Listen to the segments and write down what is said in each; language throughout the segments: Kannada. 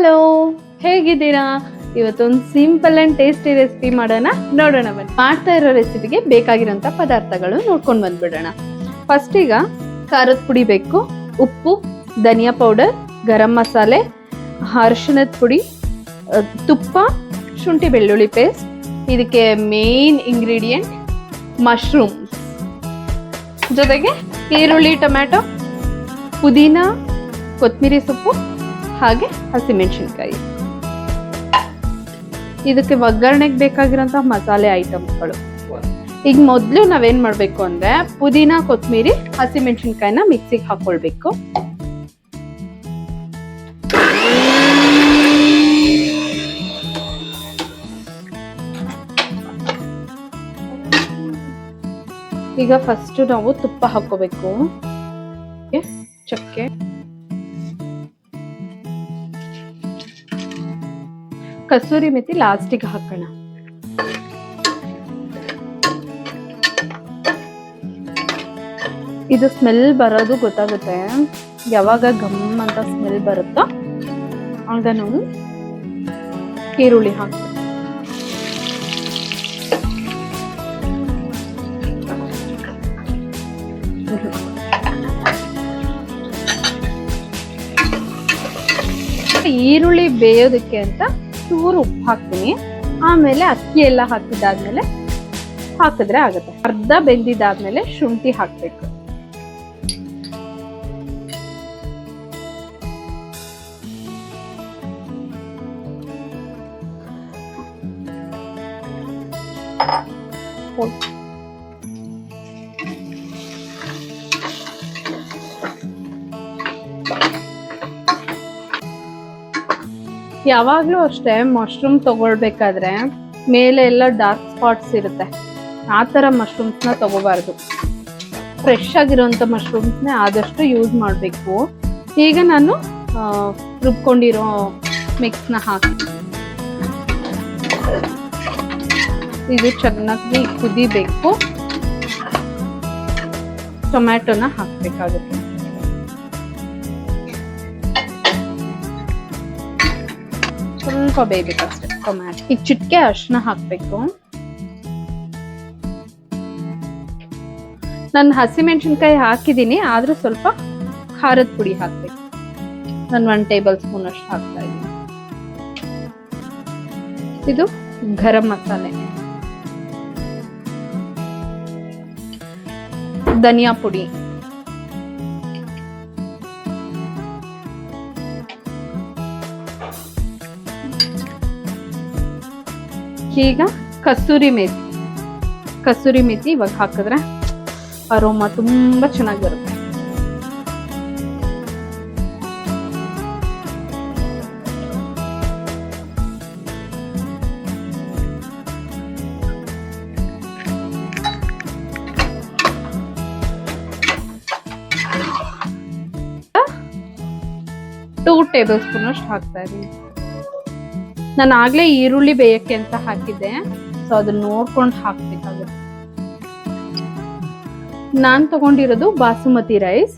ಹಲೋ, ಹೇಗಿದ್ದೀರಾ? ಇವತ್ತೊಂದು ಸಿಂಪಲ್ ಅಂಡ್ ಟೇಸ್ಟಿ ರೆಸಿಪಿ ಮಾಡೋಣ, ನೋಡೋಣ ಬನ್ನಿ. ಮಾಡ್ತಾ ಇರೋ ರೆಸಿಪಿಗೆ ಬೇಕಾಗಿರೋಂಥ ಪದಾರ್ಥಗಳು ನೋಡ್ಕೊಂಡು ಬಂದ್ಬಿಡೋಣ. ಫಸ್ಟ್ ಈಗ ಖಾರದ ಪುಡಿ ಬೇಕು, ಉಪ್ಪು, ಧನಿಯಾ ಪೌಡರ್, ಗರಂ ಮಸಾಲೆ, ಅರಿಶಿಣದ ಪುಡಿ, ತುಪ್ಪ, ಶುಂಠಿ ಬೆಳ್ಳುಳ್ಳಿ ಪೇಸ್ಟ್. ಇದಕ್ಕೆ ಮೇನ್ ಇಂಗ್ರೀಡಿಯೆಂಟ್ ಮಶ್ರೂಮ್, ಜೊತೆಗೆ ಈರುಳ್ಳಿ, ಟೊಮ್ಯಾಟೊ, ಪುದೀನ, ಕೊತ್ತಂಬರಿ ಸೊಪ್ಪು, ಹಾಗೆ ಹಸಿಮೆಣಸಿನ್ಕಾಯಿ. ಇದಕ್ಕೆ ಒಗ್ಗರಣೆಗೆ ಬೇಕಾಗಿರೋಂಥ ಮಸಾಲೆ ಐಟಮ್ಸ್ಗಳು. ಈಗ ಮೊದಲು ನಾವೇನ್ ಮಾಡಬೇಕು ಅಂದ್ರೆ ಪುದೀನ, ಕೊತ್ತಂಬರಿ, ಹಸಿಮೆಣಸಿನ್ಕಾಯಿನ ಮಿಕ್ಸಿಗೆ ಹಾಕೊಳ್ಬೇಕು. ಈಗ ಫಸ್ಟ್ ನಾವು ತುಪ್ಪ ಹಾಕೋಬೇಕು, ಚಕ್ಕೆ, ಕಸೂರಿ ಮೆಥಿ ಲಾಸ್ಟಿಗೆ ಹಾಕೋಣ. ಇದು ಸ್ಮೆಲ್ ಬರೋದು ಗೊತ್ತಾಗುತ್ತೆ, ಯಾವಾಗ ಗಮ್ ಅಂತ ಸ್ಮೆಲ್ ಬರುತ್ತೋ ಆಗ ನಾವು ಈರುಳ್ಳಿ ಹಾಕ್ತೀವಿ. ಈರುಳ್ಳಿ ಬೇಯೋದಕ್ಕೆ ಅಂತ ಚೂರು ಉಪ್ಪು ಹಾಕ್ತೀನಿ, ಆಮೇಲೆ ಅಕ್ಕಿ ಎಲ್ಲ ಹಾಕಿದಾದ್ಮೇಲೆ ಹಾಕಿದ್ರೆ ಆಗುತ್ತೆ. ಅರ್ಧ ಬೆಂದಿದ್ದಾದ್ಮೇಲೆ ಶುಂಠಿ ಹಾಕ್ಬೇಕು. ಯಾವಾಗ್ಲೂ ಅಷ್ಟೇ, ಮಶ್ರೂಮ್ ತಗೊಳ್ಬೇಕಾದ್ರೆ ಮೇಲೆ ಎಲ್ಲ ಡಾರ್ಕ್ ಸ್ಪಾಟ್ಸ್ ಇರುತ್ತೆ, ಆ ಥರ ಮಶ್ರೂಮ್ಸ್ನ ತಗೋಬಾರ್ದು. ಫ್ರೆಶ್ ಆಗಿರೋಂಥ ಮಶ್ರೂಮ್ಸ್ನೇ ಆದಷ್ಟು ಯೂಸ್ ಮಾಡಬೇಕು. ಈಗ ನಾನು ರುಬ್ಕೊಂಡಿರೋ ಮಿಕ್ಸ್ನ ಹಾಕಿ ಇದು ಚೆನ್ನಾಗಿ ಕುದಿಬೇಕು. ಟೊಮ್ಯಾಟೊನ ಹಾಕಬೇಕಾಗುತ್ತೆ. ಸ್ವಲ್ಪ ಬೇಯಬೇಕಷ್ಟೆ ಟೊಮ್ಯಾಟೊ. ಈಗ ಚಿಟಿಕೆ ಅರಿಶಿನ ಹಾಕ್ಬೇಕು. ನಾನು ಹಸಿಮೆಣಸಿನ್ಕಾಯಿ ಹಾಕಿದ್ದೀನಿ, ಆದ್ರೂ ಸ್ವಲ್ಪ ಖಾರದ ಪುಡಿ ಹಾಕ್ಬೇಕು. ನಾನು 1 ಟೇಬಲ್ ಸ್ಪೂನ್ ಅಷ್ಟು ಹಾಕ್ತಾ ಇದ್ದೀನಿ. ಇದು ಗರಂ ಮಸಾಲೆ, ಧನಿಯಾ ಪುಡಿ, ಈಗ ಕಸೂರಿ ಮೆಥಿ ಇವಾಗ ಹಾಕಿದ್ರೆ ಅರೋಮಾ ತುಂಬಾ ಚೆನ್ನಾಗಿ ಬರುತ್ತೆ. ಟೂ ಟೇಬಲ್ ಸ್ಪೂನ್ ಅಷ್ಟು ಹಾಕ್ತಾ ಇದ್ದೀನಿ. ನಾನು ಆಗ್ಲೇ ಈರುಳ್ಳಿ ಬೇಯಕ್ಕೆ ಅಂತ ಹಾಕಿದ್ದೆ, ಸೊ ಅದನ್ನ ನೋಡ್ಕೊಂಡು ಹಾಕ್ಬೇಕಾಗುತ್ತೆ. ನಾನ್ ತಗೊಂಡಿರೋದು ಬಾಸುಮತಿ ರೈಸ್.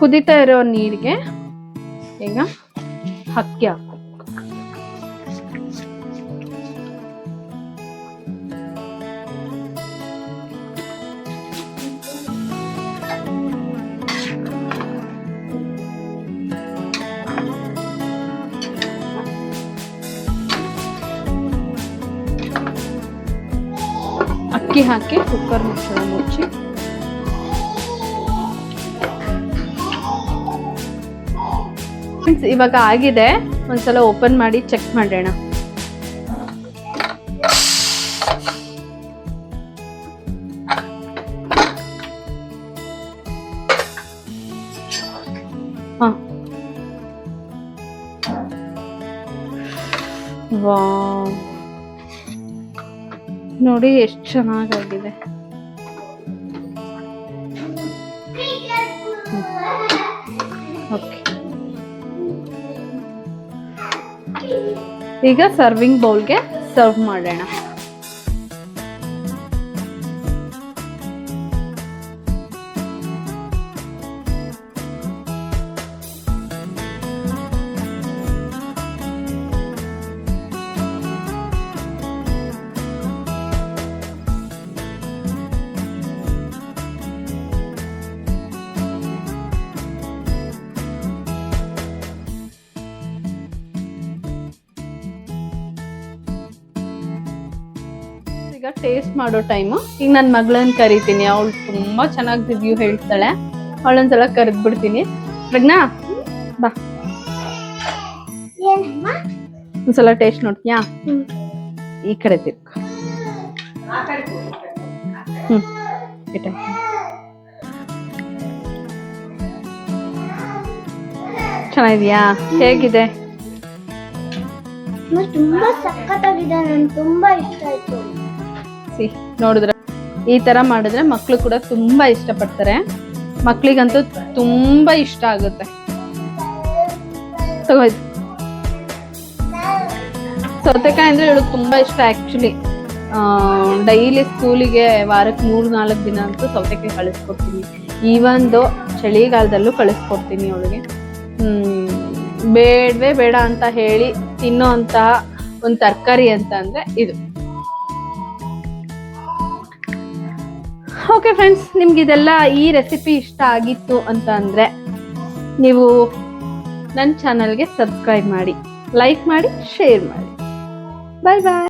ಕುದಿತಾ ಇರೋ ನೀರಿಗೆ ಈಗ ಅಕ್ಕಿ ಹಾಕು. ಅಕ್ಕಿ ಹಾಕಿ ಕುಕ್ಕರ್ ಮುಚ್ಚಳ ಮುಚ್ಚಿ ಇವಾಗ ಆಗಿದೆ. ಒಂದ್ಸಲ ಓಪನ್ ಮಾಡಿ ಚೆಕ್ ಮಾಡೋಣ. ವಾವ್, ನೋಡಿ ಎಷ್ಟು ಚೆನ್ನಾಗಿದೆ. ಓಕೆ, ಈಗ ಸರ್ವಿಂಗ್ ಬೌಲ್ಗೆ ಸರ್ವ್ ಮಾಡೋಣ. ಈಗ ಟೇಸ್ಟ್ ಮಾಡೋ ಟೈಮು. ಈಗ ನನ್ನ ಮಗಳನ್ನ ಕರಿತೀನಿ, ಅವಳು ತುಂಬಾ ಚೆನ್ನಾಗಿ ರಿವ್ಯೂ ಹೇಳ್ತಾಳೆ. ಅವಳೊಂದ್ಸಲ ಕರೆದ್ಬಿಡ್ತೀನಿ. ಪ್ರಜ್ಞಾ ಬಾ, ಒಂದ್ಸಲ ಟೇಸ್ಟ್ ನೋಡ್ತೀಯಾ? ಈ ಕಡೆ ತಿರ್ಕ. ಚೆನ್ನಾಗಿದ್ಯಾ? ಹೇಗಿದೆ? ತುಂಬಾ ಸಖತ್ತಾಗಿದೆ, ನನ್ಗೆ ತುಂಬಾ ಇಷ್ಟ ಆಯ್ತು. ನೋಡಿದ್ರೆ ಈ ತರ ಮಾಡಿದ್ರೆ ಮಕ್ಳು ಕೂಡ ತುಂಬಾ ಇಷ್ಟಪಡ್ತಾರೆ. ಮಕ್ಳಿಗಂತೂ ತುಂಬಾ ಇಷ್ಟ ಆಗುತ್ತೆ. ತಗೋಯ್ತು. ಸೌತೆಕಾಯಿ ಅಂದ್ರೆ ಇವಳು ತುಂಬಾ ಇಷ್ಟ ಆಕ್ಚುಲಿ. ಡೈಲಿ ಸ್ಕೂಲಿಗೆ ವಾರಕ್ಕೆ 3-4 ದಿನ ಅಂತೂ ಸೌತೆಕಾಯಿ ಕಳಿಸ್ಕೊಡ್ತೀನಿ. ಈವೊಂದು ಚಳಿಗಾಲದಲ್ಲೂ ಕಳಿಸ್ಕೊಡ್ತೀನಿ ಅವಳಿಗೆ. ಬೇಡವೇ ಬೇಡ ಅಂತ ಹೇಳಿ ತಿನ್ನೋ ಅಂತ ಒಂದು ತರಕಾರಿ ಅಂತ ಅಂದ್ರೆ ಇದು. ಓಕೆ ಫ್ರೆಂಡ್ಸ್, ನಿಮ್ಗೆ ಇದೆಲ್ಲ ಈ ರೆಸಿಪಿ ಇಷ್ಟ ಆಗಿತ್ತು ಅಂತ ಅಂದ್ರೆ ನೀವು ನನ್ನ ಚಾನಲ್ಗೆ ಸಬ್ಸ್ಕ್ರೈಬ್ ಮಾಡಿ, ಲೈಕ್ ಮಾಡಿ, ಶೇರ್ ಮಾಡಿ. ಬಾಯ್ ಬಾಯ್.